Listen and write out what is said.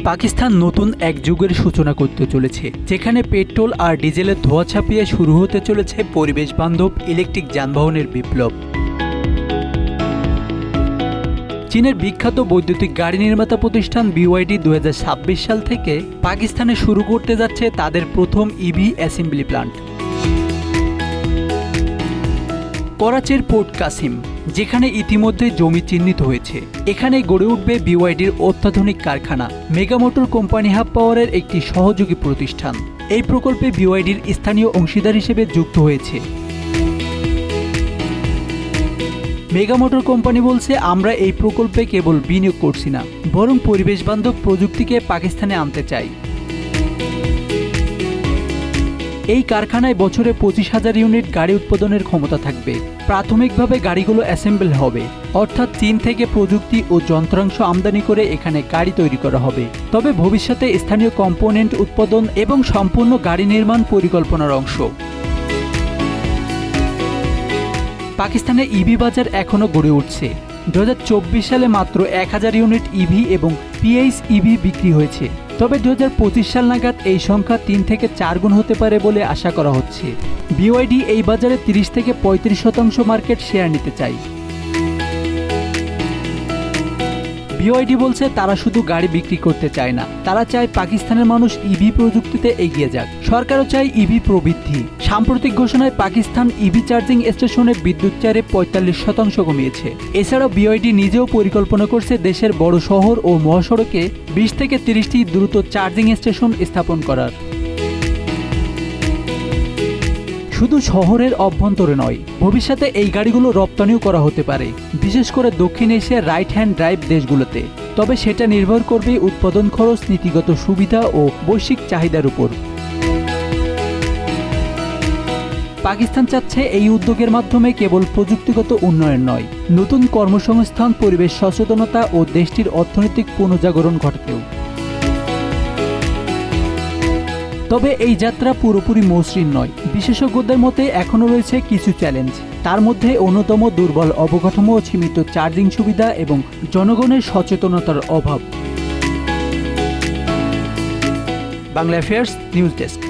পাকিস্তান নতুন এক যুগের সূচনা করতে চলেছে, যেখানে পেট্রোল আর ডিজেলের ধোঁয়া ছাপিয়ে শুরু হতে চলেছে পরিবেশ বান্ধব ইলেকট্রিক যানবাহনের বিপ্লব। চীনের বিখ্যাত বৈদ্যুতিক গাড়ি নির্মাতা প্রতিষ্ঠান BYD 2026 সাল থেকে পাকিস্তানে শুরু করতে যাচ্ছে তাদের প্রথম ইভি অ্যাসেম্বলি প্ল্যান্ট। করাচির পোর্ট কাসিম, যেখানে ইতিমধ্যে জমি চিহ্নিত হয়েছে, এখানে গড়ে উঠবে BYDর অত্যাধুনিক কারখানা। মেগা মোটর কোম্পানি হাব পাওয়ারের একটি সহযোগী প্রতিষ্ঠান এই প্রকল্পে BYDর স্থানীয় অংশীদার হিসেবে যুক্ত হয়েছে। মেগা মোটর কোম্পানি বলছে, আমরা এই প্রকল্পে কেবল বিনিয়োগ করছি না, বরং পরিবেশ বান্ধব প্রযুক্তিকে পাকিস্তানে আনতে চাই। এই কারখানায় বছরে 25,000 ইউনিট গাড়ি উৎপাদনের ক্ষমতা থাকবে। প্রাথমিকভাবে গাড়িগুলো অ্যাসেম্বল হবে, অর্থাৎ চীন থেকে প্রযুক্তি ও যন্ত্রাংশ আমদানি করে এখানে গাড়ি তৈরি করা হবে। তবে ভবিষ্যতে স্থানীয় কম্পোনেন্ট উৎপাদন এবং সম্পূর্ণ গাড়ি নির্মাণ পরিকল্পনার অংশ। পাকিস্তানে ইভি বাজার এখনও গড়ে উঠছে। 2024 সালে মাত্র 1000 ইউনিট ইভি এবং PHEV বিক্রি হয়েছে। তবে 2025 সাল নাগাদ এই সংখ্যা 3 থেকে 4 গুণ হতে পারে বলে আশা করা হচ্ছে। BYD এই বাজারে 30 থেকে 35% মার্কেট শেয়ার নিতে চায়। BYD বলছে, তারা শুধু গাড়ি বিক্রি করতে চায় না, তারা চায় পাকিস্তানের মানুষ ইভি প্রযুক্তিতে এগিয়ে যাক। সরকারও চায় ইভি প্রবৃদ্ধি। সাম্প্রতিক ঘোষণায় পাকিস্তান ইভি চার্জিং স্টেশনের বিদ্যুৎ চারে 45% কমিয়েছে। এছাড়াও BYD নিজেও পরিকল্পনা করছে দেশের বড় শহর ও মহাসড়কে 20 থেকে 30টি দ্রুত চার্জিং স্টেশন স্থাপন করার। শুধু শহরের অভ্যন্তরে নয়, ভবিষ্যতে এই গাড়িগুলো রপ্তানিও করা হতে পারে, বিশেষ করে দক্ষিণ এশিয়ার রাইট হ্যান্ড ড্রাইভ দেশগুলোতে। তবে সেটা নির্ভর করবে উৎপাদন খরচ, নীতিগত সুবিধা ও বৈশ্বিক চাহিদার উপর। পাকিস্তান চাচ্ছে এই উদ্যোগের মাধ্যমে কেবল প্রযুক্তিগত উন্নয়ন নয়, নতুন কর্মসংস্থান, পরিবেশ সচেতনতা ও দেশটির অর্থনৈতিক পুনর্জাগরণ ঘটাতেও। তবে এই যাত্রা পুরোপুরি মসৃণ নয়। বিশেষজ্ঞদের মতে এখনও রয়েছে কিছু চ্যালেঞ্জ। তার মধ্যে অন্যতম দুর্বল অবকাঠামো, সীমিত চার্জিং সুবিধা এবং জনগণের সচেতনতার অভাব। Bangla affairs news desk.